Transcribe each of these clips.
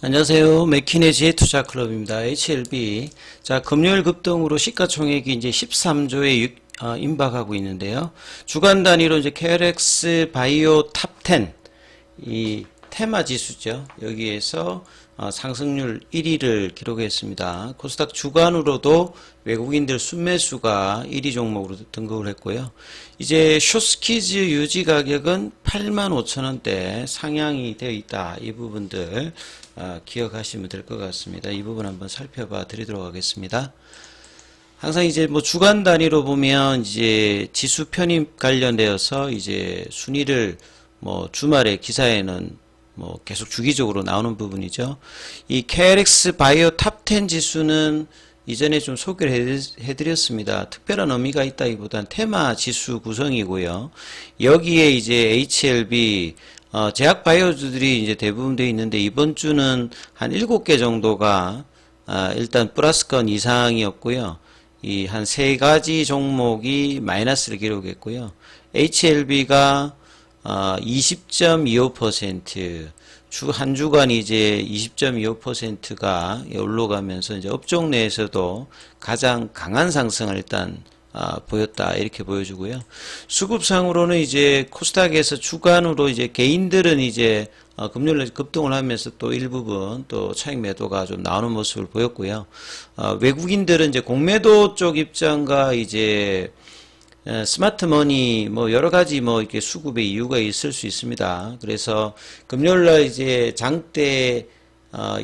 안녕하세요. 맥키네지의 투자클럽입니다. HLB. 자, 금요일 급등으로 시가총액이 이제 13조에 임박하고 있는데요. 주간 단위로 이제 KLX 바이오 탑 10, 이 테마 지수죠. 여기에서 상승률 1위를 기록했습니다. 코스닥 주간으로도 외국인들 순매수가 1위 종목으로 등극을 했고요. 이제 숏스키즈 유지 가격은 85,000원대 상향이 되어 있다. 이 부분들 기억하시면 될 것 같습니다. 이 부분 한번 살펴봐 드리도록 하겠습니다. 항상 이제 뭐 주간 단위로 보면 이제 지수 편입 관련되어서 이제 순위를 뭐 주말에 기사에는 뭐 계속 주기적으로 나오는 부분이죠. 이 KLX 바이오 탑 10 지수는 이전에 좀 소개를 해드렸습니다. 특별한 의미가 있다기보단 테마 지수 구성이고요. 여기에 이제 HLB 제약 바이오주들이 이제 대부분 되어 있는데 이번 주는 한 7개 정도가 일단 플러스권 이상이었고요. 이 한 3가지 종목이 마이너스를 기록했고요. HLB가 20.25% 한 주간 이제 20.25%가 올라가면서 이제 업종 내에서도 가장 강한 상승을 일단 보였다 이렇게 보여주고요. 수급상으로는 이제 코스닥에서 주간으로 이제 개인들은 이제 금요일에 급등을 하면서 또 일부분 또 차익 매도가 좀 나오는 모습을 보였고요. 외국인들은 이제 공매도 쪽 입장과 이제 스마트머니 뭐 여러 가지 뭐 이렇게 수급의 이유가 있을 수 있습니다. 그래서 금요일날 이제 장대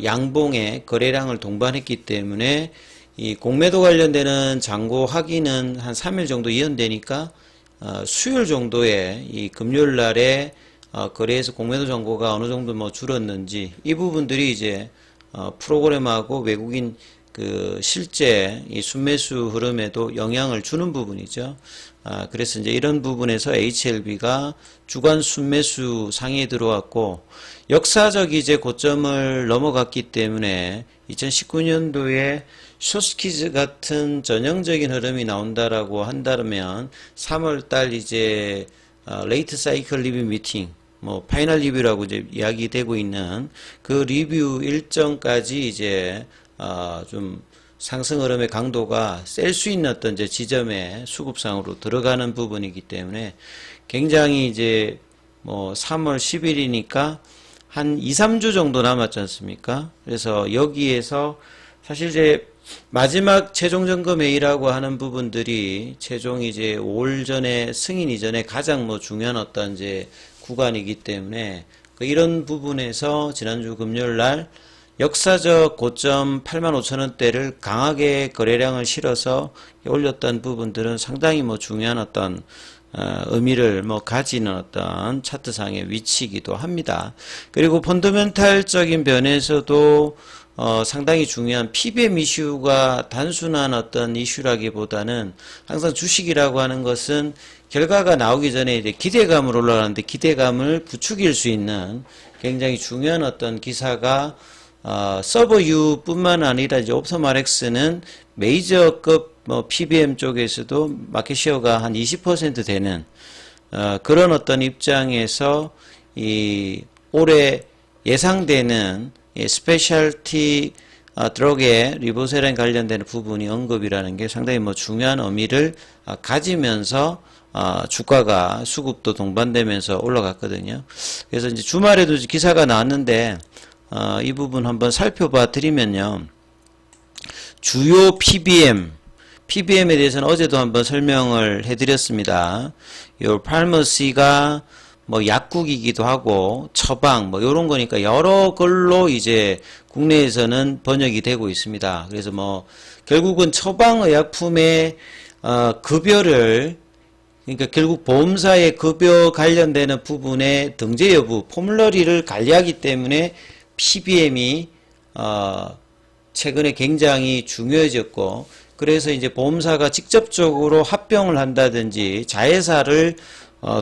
양봉의 거래량을 동반했기 때문에 이 공매도 관련되는 잔고 확인은 한 3일 정도 이연되니까 수요일 정도에 이 금요일날에 거래에서 공매도 잔고가 어느 정도 뭐 줄었는지 이 부분들이 이제 프로그램하고 외국인 그 실제 이 순매수 흐름에도 영향을 주는 부분이죠. 그래서 이제 이런 부분에서 HLB가 주간 순매수 상위에 들어왔고 역사적 이제 고점을 넘어갔기 때문에 2019년도에 숏스키즈 같은 전형적인 흐름이 나온다라고 한다면 3월달 이제 레이트 사이클 리뷰 미팅 뭐 파이널 리뷰라고 이제 이야기되고 있는 그 리뷰 일정까지 이제 좀 상승 흐름의 강도가 셀 수 있는 어떤 이제 지점에 수급상으로 들어가는 부분이기 때문에 굉장히 이제 뭐 3월 10일이니까 한 2, 3주 정도 남았지 않습니까? 그래서 여기에서 사실 이제 마지막 최종 점검회의라고 하는 부분들이 최종 이제 5월 전에 승인 이전에 가장 뭐 중요한 어떤 이제 구간이기 때문에 이런 부분에서 지난주 금요일 날 역사적 고점 85,000원대를 강하게 거래량을 실어서 올렸던 부분들은 상당히 뭐 중요한 어떤 의미를 뭐 가지는 어떤 차트상의 위치이기도 합니다. 그리고 펀더멘탈적인 면에서도 상당히 중요한 PBM 이슈가 단순한 어떤 이슈라기보다는 항상 주식이라고 하는 것은 결과가 나오기 전에 이제 기대감을 올라가는데 기대감을 부추길 수 있는 굉장히 중요한 어떤 기사가 서버유 뿐만 아니라 이제 옵서마렉스는 메이저급 뭐 PBM 쪽에서도 마켓시어가 한 20% 되는 그런 어떤 입장에서 이 올해 예상되는 스페셜티 드럭의 리보세랑 관련되는 부분이 언급이라는 게 상당히 뭐 중요한 의미를 가지면서 주가가 수급도 동반되면서 올라갔거든요. 그래서 이제 주말에도 기사가 나왔는데 이 부분 한번 살펴봐 드리면요. 주요 PBM에 대해서는 어제도 한번 설명을 해드렸습니다. 요 팔머시가 뭐 약국이기도 하고 처방 뭐 요런 거니까 여러 걸로 이제 국내에서는 번역이 되고 있습니다. 그래서 뭐 결국은 처방의약품의 급여를 그러니까 결국 보험사의 급여 관련되는 부분의 등재 여부, 포뮬러리를 관리하기 때문에 PBM이 최근에 굉장히 중요해졌고 그래서 이제 보험사가 직접적으로 합병을 한다든지 자회사를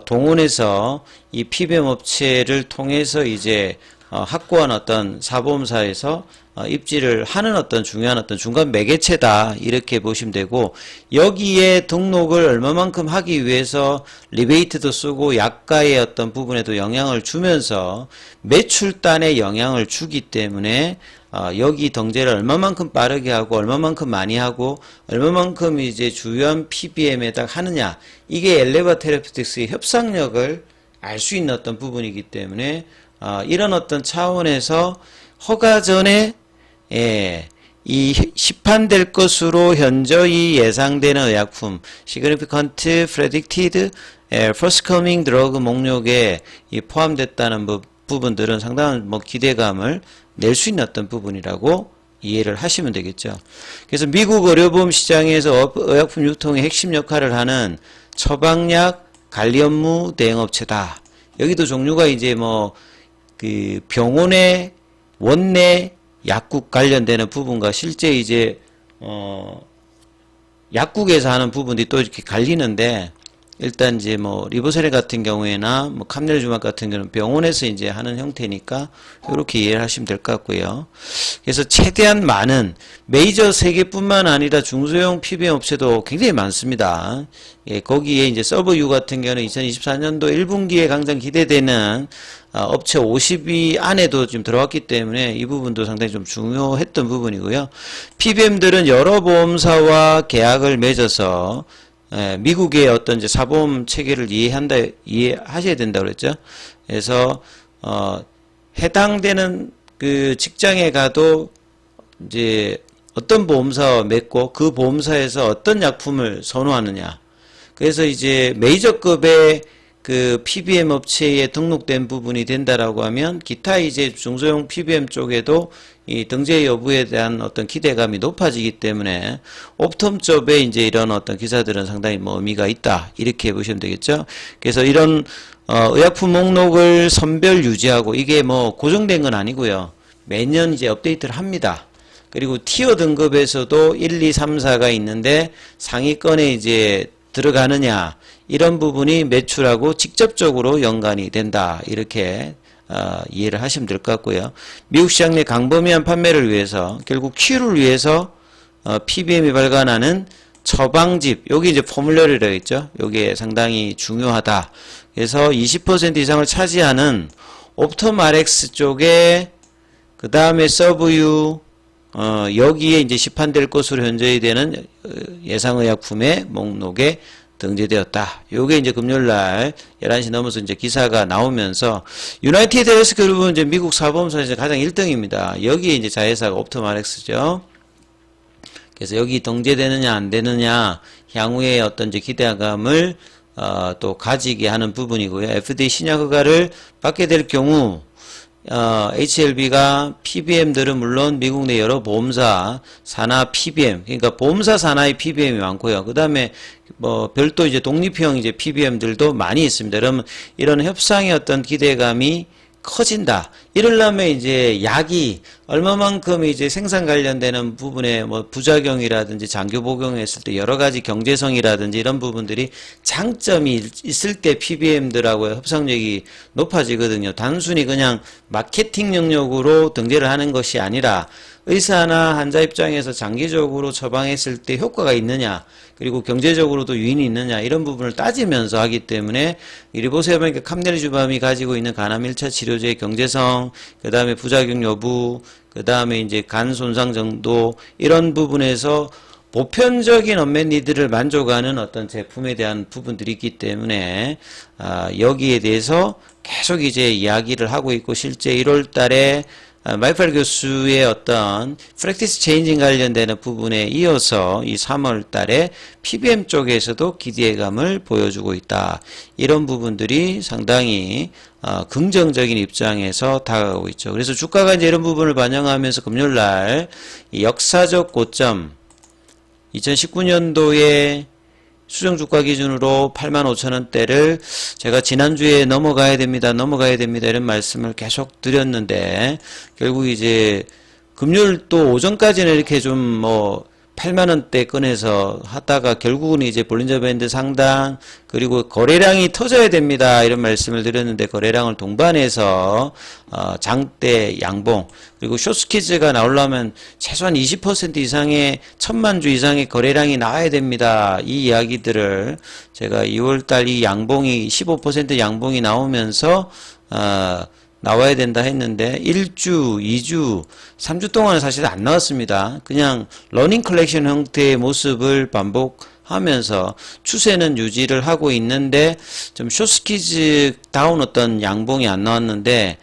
동원해서 이 PBM 업체를 통해서 이제 확고한 어떤 사보험사에서 입지를 하는 어떤 중요한 어떤 중간 매개체다 이렇게 보시면 되고, 여기에 등록을 얼마만큼 하기 위해서 리베이트도 쓰고 약가의 어떤 부분에도 영향을 주면서 매출단에 영향을 주기 때문에 여기 등재를 얼마만큼 빠르게 하고 얼마만큼 많이 하고 얼마만큼 이제 주요한 PBM에다 하느냐, 이게 엘레바 테라피틱스의 협상력을 알 수 있는 어떤 부분이기 때문에 이런 어떤 차원에서 허가 전에 이 시판될 것으로 현저히 예상되는 의약품 Significant Predicted Forthcoming Drug 목록에 포함됐다는 부분들은 상당한 기대감을 낼 수 있는 어떤 부분이라고 이해를 하시면 되겠죠. 그래서 미국 의료보험 시장에서 의약품 유통의 핵심 역할을 하는 처방약 관리 업무 대행업체다. 여기도 종류가 이제 그 병원의 원내 약국 관련되는 부분과 실제 이제 약국에서 하는 부분이 또 이렇게 갈리는데, 일단 이제 리보세렐 같은 경우에나 캄넬주막 같은 경우는 병원에서 이제 하는 형태니까 이렇게 이해를 하시면 될 것 같고요. 그래서 최대한 많은 메이저 3개뿐만 아니라 중소형 PBM 업체도 굉장히 많습니다. 거기에 이제 서브유 같은 경우는 2024년도 1분기에 강장 기대되는 업체 50위 안에도 지금 들어왔기 때문에 이 부분도 상당히 좀 중요했던 부분이고요. PBM들은 여러 보험사와 계약을 맺어서 미국의 어떤 이제 사보험 체계를 이해하셔야 된다고 그랬죠. 그래서, 해당되는 그 직장에 가도 이제 어떤 보험사와 맺고 그 보험사에서 어떤 약품을 선호하느냐. 그래서 이제 메이저급의 그 PBM 업체에 등록된 부분이 된다라고 하면 기타 이제 중소형 PBM 쪽에도 이 등재 여부에 대한 어떤 기대감이 높아지기 때문에 옵텀 쪽에 이제 이런 어떤 기사들은 상당히 의미가 있다 이렇게 보시면 되겠죠. 그래서 이런 의약품 목록을 선별 유지하고 이게 고정된 건 아니고요. 매년 이제 업데이트를 합니다. 그리고 티어 등급에서도 1, 2, 3, 4가 있는데 상위권에 이제 들어가느냐, 이런 부분이 매출하고 직접적으로 연관이 된다 이렇게 이해를 하시면 될 것 같고요. 미국 시장 내 광범위한 판매를 위해서 결국 치유를 위해서 PBM이 발간하는 처방집, 여기 이제 포뮬러리라고 했죠. 여기에 상당히 중요하다. 그래서 20% 이상을 차지하는 옵텀 RX 쪽에 그 다음에 서브유 여기에 이제 시판될 것으로 현저히 되는 예상의약품의 목록에 등재되었다. 요게 이제 금요일날 11시 넘어서 이제 기사가 나오면서 유나이티드 헬스그룹은 이제 미국 사보험사에서 가장 1등입니다. 여기에 이제 자회사가 옵텀 RX죠. 그래서 여기 등재되느냐 안 되느냐 향후에 어떤 이제 기대감을 또 가지게 하는 부분이고요. FDA 신약 허가를 받게 될 경우 HLB가 PBM들은 물론 미국 내 여러 보험사 산하 PBM, 그러니까 보험사 산하의 PBM이 많고요. 그 다음에 별도 이제 독립형 이제 PBM들도 많이 있습니다. 그러면 이런 협상의 어떤 기대감이 커진다. 이러려면 이제 약이 얼마만큼 이제 생산 관련되는 부분에 부작용이라든지 장기 복용했을 때 여러 가지 경제성이라든지 이런 부분들이 장점이 있을 때 PBM들하고의 협상력이 높아지거든요. 단순히 그냥 마케팅 영역으로 등재를 하는 것이 아니라 의사나 환자 입장에서 장기적으로 처방했을 때 효과가 있느냐, 그리고 경제적으로도 유인이 있느냐, 이런 부분을 따지면서 하기 때문에 리보세렐 캄넬주밤이 가지고 있는 간암 1차 치료제의 경제성, 그 다음에 부작용 여부, 그 다음에 이제 간 손상 정도, 이런 부분에서 보편적인 언맷 니드를 만족하는 어떤 제품에 대한 부분들이 있기 때문에 여기에 대해서 계속 이제 이야기를 하고 있고, 실제 1월 달에 마이팔 교수의 어떤 프랙티스 체인징 관련되는 부분에 이어서 이 3월 달에 PBM 쪽에서도 기대감을 보여주고 있다. 이런 부분들이 상당히 긍정적인 입장에서 다가가고 있죠. 그래서 주가가 이제 이런 부분을 반영하면서 금요일날 역사적 고점 2019년도에 수정 주가 기준으로 85,000원대를 제가 지난주에 넘어가야 됩니다. 이런 말씀을 계속 드렸는데, 결국 이제 금요일 또 오전까지는 이렇게 좀 8만원대 꺼내서 하다가 결국은 이제 볼린저 밴드 상단 그리고 거래량이 터져야 됩니다. 이런 말씀을 드렸는데 거래량을 동반해서 장대 양봉 그리고 숏스퀴즈가 나오려면 최소한 20% 이상의 1000만 주 이상의 거래량이 나와야 됩니다. 이 이야기들을 제가 2월달 이 양봉이 15% 양봉이 나오면서 나와야 된다 했는데 1주, 2주, 3주 동안은 사실 안 나왔습니다. 그냥 러닝 컬렉션 형태의 모습을 반복하면서 추세는 유지를 하고 있는데 좀 숏스퀴즈 다운 어떤 양봉이 안 나왔는데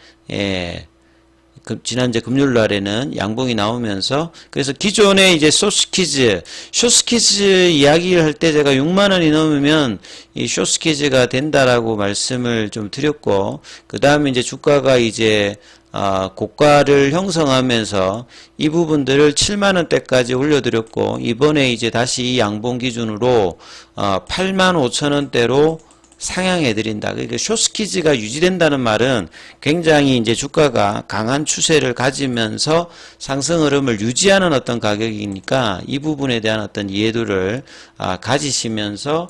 지난주 금요일 날에는 양봉이 나오면서 그래서 기존에 이제 숏스퀴즈 이야기를 할 때 제가 6만원이 넘으면 이 숏스퀴즈가 된다라고 말씀을 좀 드렸고 그 다음에 이제 주가가 이제 고가를 형성하면서 이 부분들을 7만원대까지 올려드렸고 이번에 이제 다시 이 양봉 기준으로 85,000원대로 상향해드린다. 그러니까 숏스퀴즈가 유지된다는 말은 굉장히 이제 주가가 강한 추세를 가지면서 상승 흐름을 유지하는 어떤 가격이니까 이 부분에 대한 어떤 이해도를 가지시면서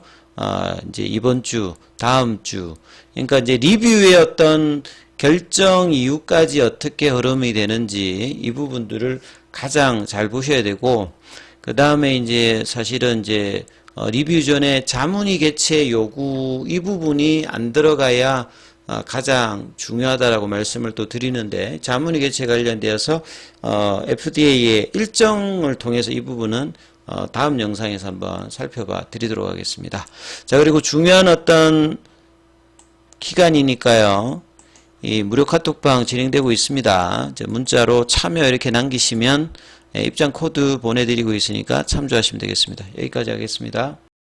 이제 이번 주, 다음 주, 그러니까 이제 리뷰의 어떤 결정 이후까지 어떻게 흐름이 되는지 이 부분들을 가장 잘 보셔야 되고 그 다음에 이제 사실은 이제 리뷰 전에 자문의 개최 요구 이 부분이 안 들어가야 가장 중요하다라고 말씀을 또 드리는데 자문의 개최 관련되어서 FDA의 일정을 통해서 이 부분은 다음 영상에서 한번 살펴봐 드리도록 하겠습니다. 자, 그리고 중요한 어떤 기간이니까요. 이 무료 카톡방 진행되고 있습니다. 문자로 참여 이렇게 남기시면 입장 코드 보내드리고 있으니까 참조하시면 되겠습니다. 여기까지 하겠습니다.